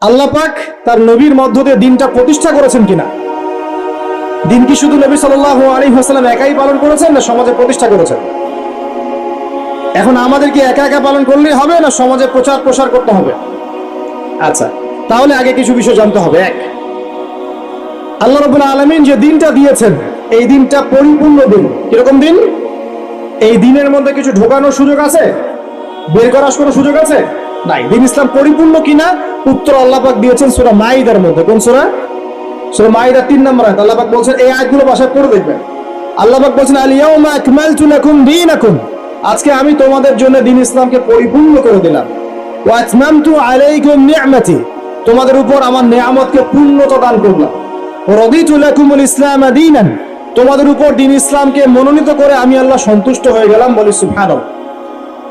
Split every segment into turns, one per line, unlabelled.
আল্লাহ পাক তার নবীর মধ্য দিয়ে দিনটা প্রতিষ্ঠা করেছেন কিনা? দিন কি শুধু নবী সাল্লাল্লাহু আলাইহি ওয়াসাল্লাম একাই পালন করেছেন, না সমাজে প্রতিষ্ঠা করেছেন? এখন আমাদের কি একা একা পালন করলেই হবে, না সমাজে প্রচার প্রসার করতে হবে? আচ্ছা, তাহলে আগে কিছু বিষয় জানতে হবে। এক, আল্লাহ রাব্বুল আলামিন যে দিনটা দিয়েছেন, এই দিনটা পরিপূর্ণ দিন। কিরকম দিন? এই দিনের মধ্যে কিছু ঢোকানোর সুযোগ আছে, বের করার কোনো সুযোগ আছে? নাই। দিন ইসলাম পরিপূর্ণ কিনা উত্তর আল্লাহ পাক দিয়েছেন সূরা মাইদার মধ্যে। কোন সূরা? সূরা মাইদা 3 নম্বর আয়াত। আল্লাহ পাক বলছেন, এই আয়াতগুলো বাসায় পড়ে দেখবেন। আল্লাহ পাক বলছেন, আল ইয়াউমা আকমালতু লাকুম দীনাকুম, আজকে আমি তোমাদের জন্য দ্বীন ইসলামকে পরিপূর্ণ করে দিলাম। ওয়া আতমামতু আলাইকুম নি'মাতি, তোমাদের উপর আমার নিয়ামতকে পূর্ণতা দান করলাম। ওয়া রাদিতু লাকুমুল ইসলাম দীনান, তোমাদের উপর দ্বীন ইসলামকে মনোনীত করে আমি আল্লাহ সন্তুষ্ট হয়ে গেলাম। বলি সুবহানাল্লাহ।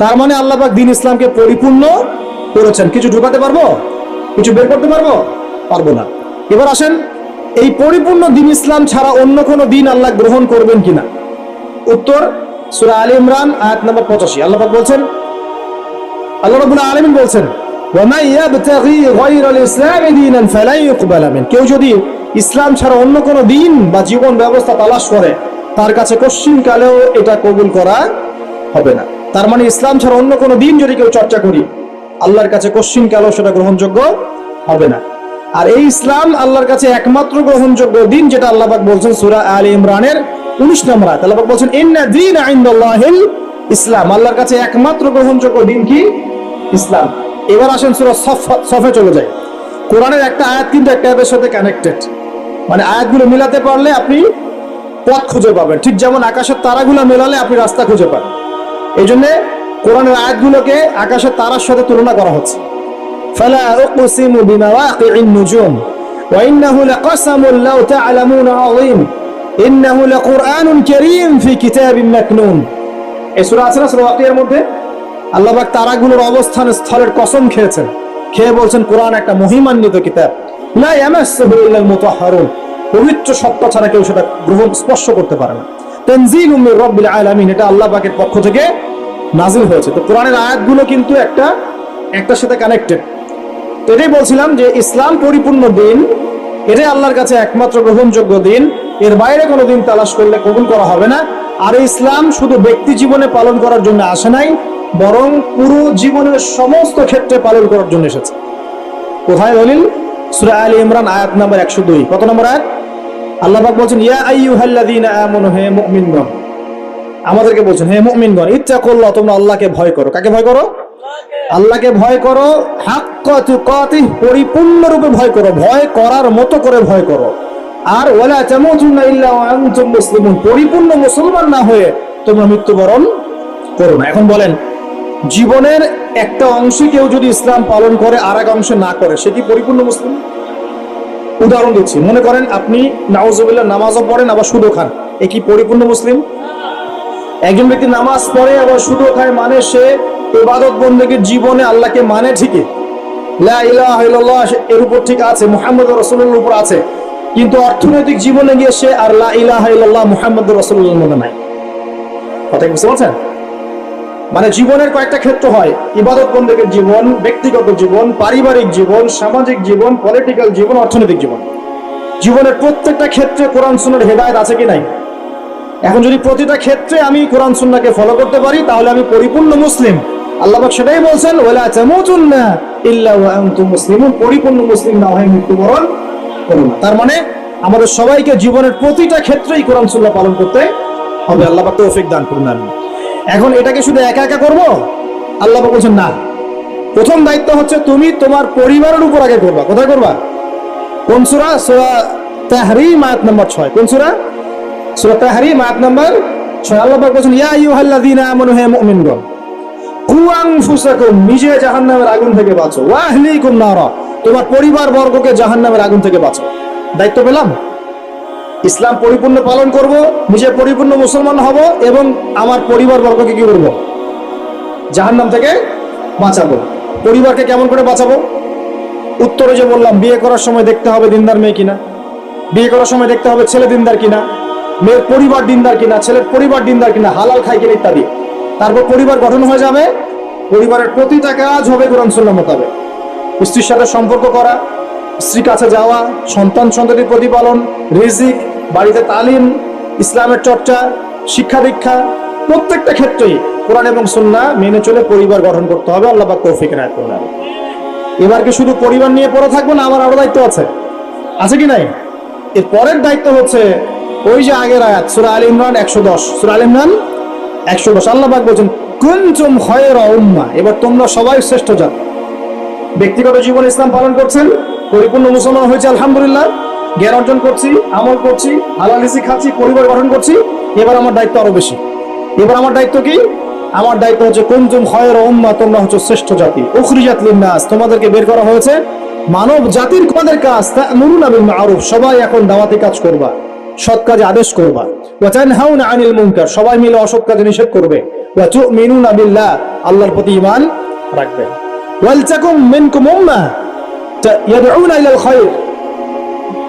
তার মানে আল্লাহ পাক দ্বীন ইসলামকে পরিপূর্ণ করেছেন। কিছু ঢোকাতে পারবো? কিছু বের করতে পারবো? পারবো না। এবার আসেন, এই পরিপূর্ণ দ্বীন ইসলাম ছাড়া অন্য কোনো দিন আল্লাহ গ্রহণ করবেন কিনা? উত্তর সূরা আলে ইমরান আয়াত নম্বর 85। আল্লাহ পাক বলছেন, আল্লাহ রাব্বুল আলামিন বলছেন, ওয়া মান ইয়াবতাগি গায়রাল ইসলামি দীনান ফালা ইউকবালা মিন, কেউ যদি ইসলাম ছাড়া অন্য কোনো দিন বা জীবন ব্যবস্থা তালাশ করে, তার কাছে কোশ্চিন কালেও এটা কবুল করা হবে না। তার মানে ইসলাম ছাড়া অন্য কোনো দিন যদি কেউ চর্চা করি, আল্লাহর কাছে কোশ্চিন কালেও সেটা গ্রহণযোগ্য হবে না। আর এই ইসলাম আল্লাহর কাছে একমাত্র গ্রহণযোগ্য দিন, যেটা আল্লাহ পাক বলছেন সূরা আলে ইমরানের 19 নম্বর আয়াত। আল্লাহ পাক বলছেন, ইন্না দীনা ইনদাল্লাহিল ইসলাম, আল্লাহর কাছে একমাত্র গ্রহণযোগ্য দিন কি? ইসলাম। এবার আসেন সূরা সফে চলে যায়। কোরআনের একটা আয়াত কিন্তু একটা আয়াতের সাথে কানেক্টেড, মানে আয়াতগুলো মিলাতে পারলে আপনি পথ খুঁজে পাবেন, ঠিক যেমন আকাশের তারাগুলো মেলালে আপনি রাস্তা খুঁজে পান। এই জন্য কোরআনের আয়াতগুলোকে আকাশের তারার সাথে তুলনা করা হচ্ছে। ফালা উকসিমু বিমাওয়াকিন নুজুম ওয়া ইন্নাহু লাকাসামুন লাউ তা'লামুনা আযীম ইন্নাহু লাকুরআনুন কারীম ফি কিতাবিন মাকনুন। এই সূরা আছে না, সূরা ওয়াকিয়ার মধ্যে আল্লাহ পাক তারাগুলোর অবস্থান স্থলের কসম খেয়েছেন, খেয়ে বলছেন কোরআন একটা মহিমান্বিত কিতাব, লা ইয়ামাসসুহু ইল্লাল মুতাহহারুন, পবিত্র সত্তা ছাড়া কেউ সেটা গ্রহণ স্পর্শ করতে পারে না। তানজিলুম মির রাব্বিল আলামিন, এটা আল্লাহ পাকের পক্ষ থেকে নাজিল হয়েছে। তো কোরআনের আয়াতগুলো কিন্তু একটার সাথে কানেক্টেড। তো এটাই বলছিলাম যে ইসলাম পরিপূর্ণ দিন, এটাই আল্লাহর কাছে একমাত্র গ্রহণযোগ্য দিন। এর বাইরে কোনো দিন তালাশ করলে কবুল করা হবে না। আর ইসলাম শুধু ব্যক্তি জীবনে পালন করার জন্য আসে নাই, বরং পুরো জীবনের সমস্ত ক্ষেত্রে পালন করার জন্য এসেছে। কোথায় দলিল? সূরা আলে ইমরান আয়াত নাম্বার 102। কত নম্বর আয়াত? আল্লাহ পাক বলছেন, ইয়া আইয়ুহাল্লাযীনা আমানু, হে মুমিনগণ, আমাদেরকে বলছেন হে মুমিনগণ, ইত্তাকুল্লাহ, তোমরা আল্লাহকে ভয় করো। কাকে ভয় করো? আল্লাহকে ভয় করো। হাক্কা তুকাতিহ, পরিপূর্ণরূপে ভয় করো, ভয় করার মতো করে ভয় করো। আর ওয়ালা তামুতুন্না ইল্লা ওয়া আনতুম মুসলিমুন, পরিপূর্ণ মুসলমান না হয়ে তোমরা মৃত্যুবরণ করো না। এখন বলেন, জীবনের একটা অংশে কেউ যদি ইসলাম পালন করে আর এক অংশে না করে, সে কি পরিপূর্ণ মুসলিম? উদাহরণ দিচ্ছি, মনে করেন আপনি নাউজুবিল্লাহ নামাজও পড়েন আবার সুদও খান, এ কি পরিপূর্ণ মুসলিম? একজন ব্যক্তি নামাজ পড়ে আবার সুদও খায়, মানে সে ইবাদত বন্দেগীর জীবনে আল্লাহকে মানে ঠিকই, লা ইলাহা ইল্লাল্লাহ এর উপর ঠিক আছে, মুহাম্মদুর রাসূলুল্লাহর উপর আছে, কিন্তু অর্থনৈতিক জীবনে গিয়ে সে আর লা ইলাহা ইল্লাল্লাহ মুহাম্মদুর রাসূলুল্লাহর মধ্যে নাই। কথা কি বুঝতে পারছেন? মানে জীবনের কয়েকটা ক্ষেত্র হয়, ইবাদত বন্দেগীর জীবন, ব্যক্তিগত জীবন, পারিবারিক জীবন, সামাজিক জীবন, পলিটিক্যাল জীবন, অর্থনৈতিক জীবন। জীবনের প্রত্যেকটা ক্ষেত্রে কোরআন সুন্নাহর হেদায়েত আছে কি নাই? এখন যদি প্রতিটা ক্ষেত্রে আমি কোরআন সুন্নাহকে ফলো করতে পারি, তাহলে আমি পরিপূর্ণ মুসলিম। আল্লাহ পাক সেটাই বলছেন, ওয়ালা তামুতুন্না ইল্লা ওয়া আনতুম মুসলিমুন, পরিপূর্ণ মুসলিম না হয়ে মৃত্যুবরণ করো না। তার মানে আমাদের সবাইকে জীবনের প্রতিটা ক্ষেত্রেই কোরআন সুন্নাহ পালন করতে হবে। আল্লাহ পাক তৌফিক দান করুন। আমিন। এখন এটাকে শুধু একা একা করব? আল্লাহ পাক বলছেন না, প্রথম দায়িত্ব হচ্ছে তুমি তোমার পরিবারের উপর আগে করবা। কোথায় করবা? কোন সূরা? সূরা তাহরীম আয়াত নম্বর 6। কোন সূরা? সূরা তাহরীম আয়াত নম্বর 6। আল্লাহ পাক বলেন, ইয়া আইয়ুহাল্লাযীনা আমানু, হে মুমিনগণ, কু আনফুসাকুম, নিজে জাহান্নামের আগুন থেকে বাঁচো, ওয়া আহলিকুম নারা, তোমার পরিবার বর্গকে জাহান্নামের আগুন থেকে বাঁচো। দায়িত্ব পেলাম, ইসলাম পরিপূর্ণ পালন করব, নিজে পরিপূর্ণ মুসলমান হব, এবং আমার পরিবার বর্গকে কি করব? জাহান্নাম থেকে বাঁচাবো। পরিবারকে কেমন করে বাঁচাবো? উত্তরে যে বললাম, বিয়ে করার সময় দেখতে হবে দিনদার মেয়ে কিনা, বিয়ে করার সময় দেখতে হবে ছেলে দিনদার কিনা, মেয়ের পরিবার দিনদার কিনা, ছেলের পরিবার দিনদার কিনা, হালাল খায় কিনা ইত্যাদি। তারপর পরিবার গঠন হয়ে যাবে, পরিবারের প্রতিটা কাজ হবে কোরআন সুন্নাহ মোতাবেক। স্ত্রীর সাথে সম্পর্ক করা, স্ত্রীর কাছে যাওয়া, সন্তান-সন্ততির প্রতিপালন, রিজিক, বাড়িতে তালিম, ইসলামের চর্চা, শিক্ষা দীক্ষা, প্রত্যেকটা ক্ষেত্রেই কোরআন এবং সুন্নাহ মেনে চলে পরিবার গঠন করতে হবে। আল্লাহ পাক তৌফিক এনায়েত করুন। এবার কি শুধু পরিবার নিয়ে পড়ে থাকবো না, আমার আরো দায়িত্ব আছে কি নাই? এর পরের দায়িত্ব হচ্ছে ওই যে আগের আয়াত সূরা আলে ইমরান 110, সূরা আলে ইমরান 110 আল্লাহ পাক বলেন কুনতুম খায়রা উম্মাহ, এবার তোমরা সবাই শ্রেষ্ঠ জাতি। ব্যক্তিগত জীবন ইসলাম পালন করছেন, পরিপূর্ণ মুসলমান হয়েছে আলহামদুলিল্লাহ, জ্ঞান অর্জন করছি, আমল করছি, হালাল রিজিক খাচ্ছি, পরিবার গঠন করছি। এবার আমার দায়িত্ব আরো বেশি। এবার আমার দায়িত্ব কি? আমার দায়িত্ব হচ্ছে কুনতুম খায়রা উম্মাহ, তোমরা হচ্ছে শ্রেষ্ঠ জাতি। উখরিজাত লিন-নাস, তোমাদেরকে বের করা হয়েছে মানব জাতির। তোমাদের কাজ তা'মুরুনা বিল মা'রুফ, সবাই এখন দাওয়াতি কাজ করবা, সৎ কাজে আদেশ করবা। ওয়া তানহাউনা আনিল মুনকার, সবাই মিলে অসৎ কাজে নিষেধ করবে। ওয়া তু'মিনুনা বিল্লাহ, আল্লাহর প্রতি ঈমান রাখবে। ওয়াল তাকুম মিনকুম উম্মাহ ইয়াদউনা ইলাল খায়র,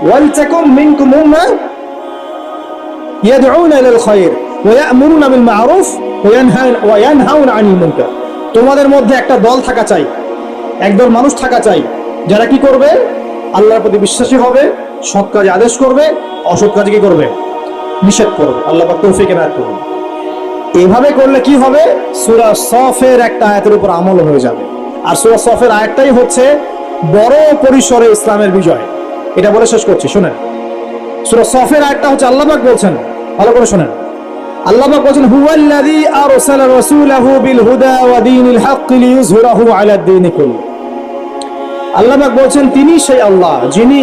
ওয়াল তাকুম মিনকুম উম্মাহ ইয়াদউনা ইলাল খায়র ওয়া ইয়া'মুরুনা বিল মা'রুফ ওয়া ইয়ানহাউনা আনিল মুনকার। তোমাদের মধ্যে একটা দল থাকা চাই, একদল মানুষ থাকা চাই, যারা কি করবে? আল্লাহর প্রতি বিশ্বাসী হবে, সৎ কাজে আদেশ করবে, অসৎ কাজে কি করবে? নিষেধ করবে। আল্লাহ পাক তৌফিক এনায়েত করুন। এভাবে করলে কি হবে? সূরা সফের একটা আয়াতের উপর আমল হয়ে যাবে। আর সূরা সফের আয়াতটাই হচ্ছে বড় পরিসরে ইসলামের বিজয়। এটা বলে শেষ করছি, শুনেন। সূরা সফের আয়াতটা হচ্ছে আল্লাহ পাক বলছেন, ভালো করে শুনেন। আল্লাহ পাক বলছেন হুয়াল্লাযী আরসালা রাসূলাহু বিল হুদা ওয়া দীনিল হক লিইয়ুযহিরাহু আলা দ্বীনি কুল্লি। আল্লাহ পাক বলছেন তিনি সেই আল্লাহ যিনি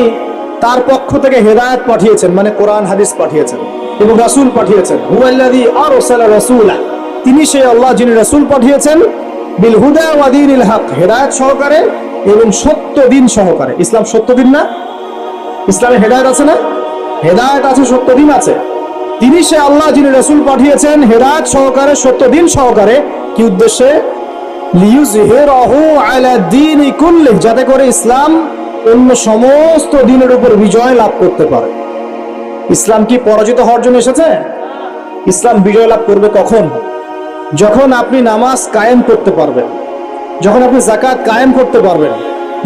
তার পক্ষ থেকে হেদায়েত পাঠিয়েছেন, মানে কোরআন হাদিস পাঠিয়েছেন এবং রাসূল পাঠিয়েছেন। হুয়াল্লাযী আরসালা রাসূলা, তিনি সেই আল্লাহ যিনি রাসূল পাঠিয়েছেন বিল হুদা ওয়া দীনিল হক, হেদায়েত সহকারে এবং সত্য দিন সহকারে। ইসলাম সত্য দিন না? ইসলামে হেদায়েত আছে না? হেদায়েত আছে, সত্য দিন আছে। তিনি সে আল্লাহ যিনি রাসূল পাঠিয়েছেন হেদায়েত সহকারে, সত্য দিন সহকারে। কি উদ্দেশ্যে? লিইয়ুযহিরাহু আলা দ্বীনি কুল্লি, যাতে করে ইসলাম অন্য সমস্ত দিনের উপর বিজয় লাভ করতে পারে। ইসলাম কি পরাজিত হওয়ার জন্য এসেছে? ইসলাম বিজয় লাভ করবে কখন? যখন আপনি নামাজ কায়েম করতে পারবেন, যখন আপনি যাকাত কায়েম করতে পারবেন,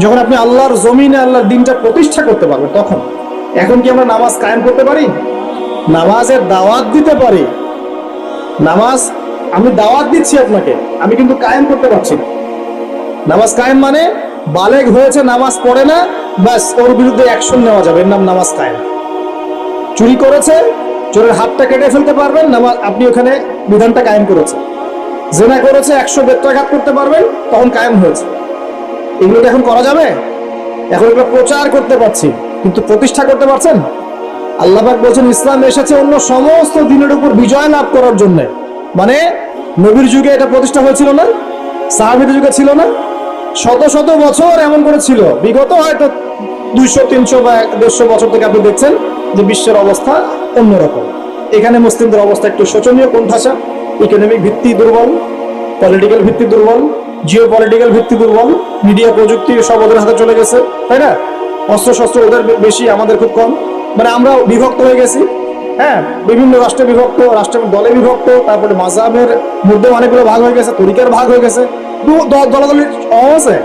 যখন আপনি আল্লাহর জমিনে আল্লাহর দ্বীনটা প্রতিষ্ঠা করতে পারবেন, তখন। এখন কি আমরা নামাজ কায়েম করতে পারি? নামাজের দাওয়াত দিতে পারি। নামাজ আমি দাওয়াত দিচ্ছি আপনাকে, আমি কিন্তু কায়েম করতে পারছি না। নামাজ কায়েম মানে বালেগ হয়েছে, নামাজ পড়ে না, ব্যাস ওর বিরুদ্ধে অ্যাকশন নেওয়া যাবে, এর নাম নামাজ কায়েম। চুরি করেছে, চোরের হাতটা কেটে ফেলতে পারবেন, নামাজ আপনি ওখানে বিধানটা কায়েম করেছে। জেনা করেছে, 100 বেত্রাঘাত করতে পারবেন, তখন কায়েম হয়েছে। এগুলো এখন করা যাবে? এখন এগুলো প্রচার করতে পারছি, কিন্তু প্রতিষ্ঠা করতে পারছেন? আল্লাহ পাক বলছেন ইসলাম এসেছে অন্য সমস্ত দিনের উপর বিজয় লাভ করার জন্য। মানে নবীর যুগে এটা প্রতিষ্ঠা হয়েছিল না? সাহাবীদের যুগে ছিল না? শত শত বছর এমন করে ছিল। বিগত হয়তো 200, 300 বা 150 বছর থেকে আপনি দেখছেন যে বিশ্বের অবস্থা অন্যরকম। এখানে মুসলিমদের অবস্থা একটু শোচনীয়, কোণঠাসা। ইকোনমিক ভিত্তি দুর্বল, পলিটিক্যাল ভিত্তি দুর্বল, জিও পলিটিক্যাল ভিত্তি দুর্বল, মিডিয়া প্রযুক্তি সব ওদের হাতে চলে গেছে, তাই না? অস্ত্র শস্ত্র ওদের বেশি, আমাদের খুব কম। মানে আমরা বিভক্ত হয়ে গেছি, হ্যাঁ, বিভিন্ন রাষ্ট্রে বিভক্ত, রাষ্ট্রের দলে বিভক্ত, তারপরে মাযহাবের মধ্যে অনেকগুলো ভাগ হয়ে গেছে, তরিকার ভাগ হয়ে গেছে, দলাদলির অভাব আছে,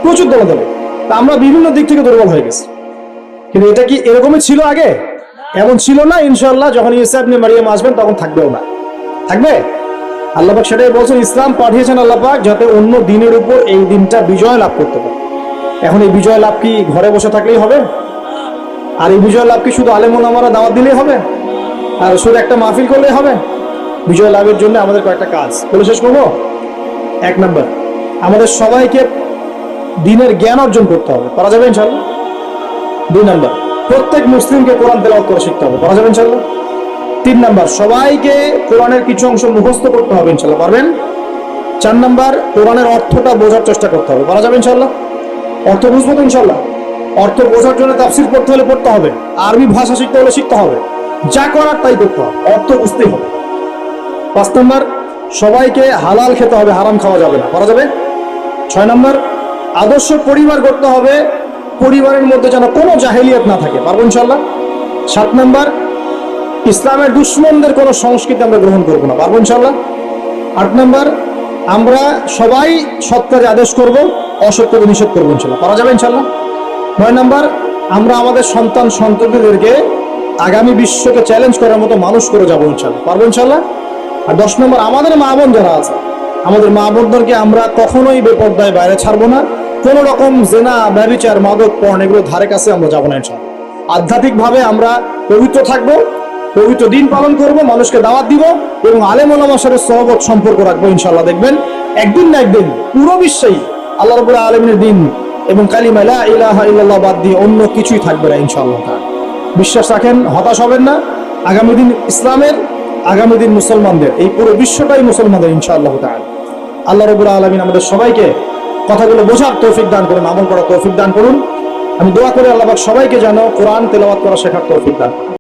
প্রচুর দলাদলি। তা আমরা বিভিন্ন দিক থেকে দুর্বল হয়ে গেছি। কিন্তু এটা কি এরকমই ছিল আগে? এমন ছিল না। ইনশাআল্লাহ যখন ঈসা ইবনে মারইয়াম আসবেন তখন থাকবেও না। থাকবে? আল্লাহ পাক সেটাই বলছেন, ইসলাম পাঠিয়েছেন আল্লাহ পাক যাতে অন্য দিনের উপর এই দিনটা বিজয় লাভ করতে পারে। এখন এই বিজয় লাভ কি ঘরে বসে থাকলেই হবে? আর এই বিজয় লাভ কি শুধু আলেম ওলামারা দাওয়াত দিলেই হবে? আর শুধু একটা মাহফিল করলেই হবে? বিজয় লাভের জন্য আমাদের কয়েকটা কাজ বলে শেষ করবো। 1 নাম্বার, আমাদের সবাইকে দ্বীনের জ্ঞান অর্জন করতে হবে। করা যাবে ইনশাআল্লাহ? 2 নাম্বার, প্রত্যেক মুসলিমকে কোরআন তেলাওয়াত করে শিখতে হবে। করা যাবে ইনশাআল্লাহ? 3 নাম্বার, সবাইকে কোরআনের কিছু অংশ মুখস্থ করতে হবে। ইনশাআল্লাহ পারবেন? 4 নাম্বার, কোরআনের অর্থটা বোঝার চেষ্টা করতে হবে। করা যাবে ইনশাআল্লাহ? অর্থ বুঝবো তো ইনশাআল্লাহ? অর্থ বোঝার জন্য তাফসীর পড়তে হলে পড়তে হবে, আরবি ভাষা শিখতে হলে শিখতে হবে, যা করার তাই করতে হবে, অর্থ বুঝতেই হবে। 5 নাম্বার, সবাইকে হালাল খেতে হবে, হারাম খাওয়া যাবে না। করা যাবে? 6 নাম্বার, আদর্শ পরিবার করতে হবে, পরিবারের মধ্যে যেন কোনো জাহেলিয়াত না থাকে। পারবো ইনশাআল্লাহ? 7 নাম্বার, ইসলামের দুশমনদের কোনো সংস্কৃতি আমরা গ্রহণ করবো না। পারবো ইনশাআল্লাহ? 8 নাম্বার, আমরা সবাই সৎ কাজে আদেশ করব, অসত্যকে নিষেধ করবো ইনশাল্লাহ। পারা যাবে ইনশাল্লাহ। 9 নাম্বার, আমরা আমাদের সন্তান সন্ততিদেরকে আগামী বিশ্বকে চ্যালেঞ্জ করার মতো মানুষ করে যাবো ইনশাল্লাহ। পারবো ইনশাল্লাহ। আর 10 নম্বর, আমাদের মা বোন যারা আছে, আমাদের মা বোনদেরকে আমরা কখনোই বেপর্দায় বাইরে ছাড়বো না। কোনো রকম জেনা, ব্যভিচার, মাদক, পর্ন এগুলো ধারে কাছে আমরা যাবো না ইনশাল্লাহ। আধ্যাত্মিকভাবে আমরা পবিত্র থাকবো, পবিত্র দিন পালন করব, মানুষকে দাওয়াত দিব এবং আলেম ওলামার সাথে সহবত সম্পর্ক রাখবো ইনশাল্লাহ। দেখবেন একদিন না একদিন পুরো বিশ্বেই আল্লাহ রাব্বুল আলামিনের দিন এবং কালিমা লা ইলাহা ইল্লাল্লাহ বাদ দিয়ে অন্য কিছুই থাকবে না ইনশাআল্লাহ। বিশ্বাস রাখেন, হতাশ হবেন না। আগামী দিন ইসলামের, আগামী দিন মুসলমানদের, এই পুরো বিশ্বটাই মুসলমানদের ইনশাআল্লাহ তাআলা। আল্লাহ রাব্বুল আলামিন আমাদের সবাইকে কথাগুলো বোঝার তৌফিক দান করুন, আমল করার তৌফিক দান করুন। আমি দোয়া করি আল্লাহ পাক সবাইকে যেন কোরআন তেলাওয়াত করা শেখার তৌফিক দান।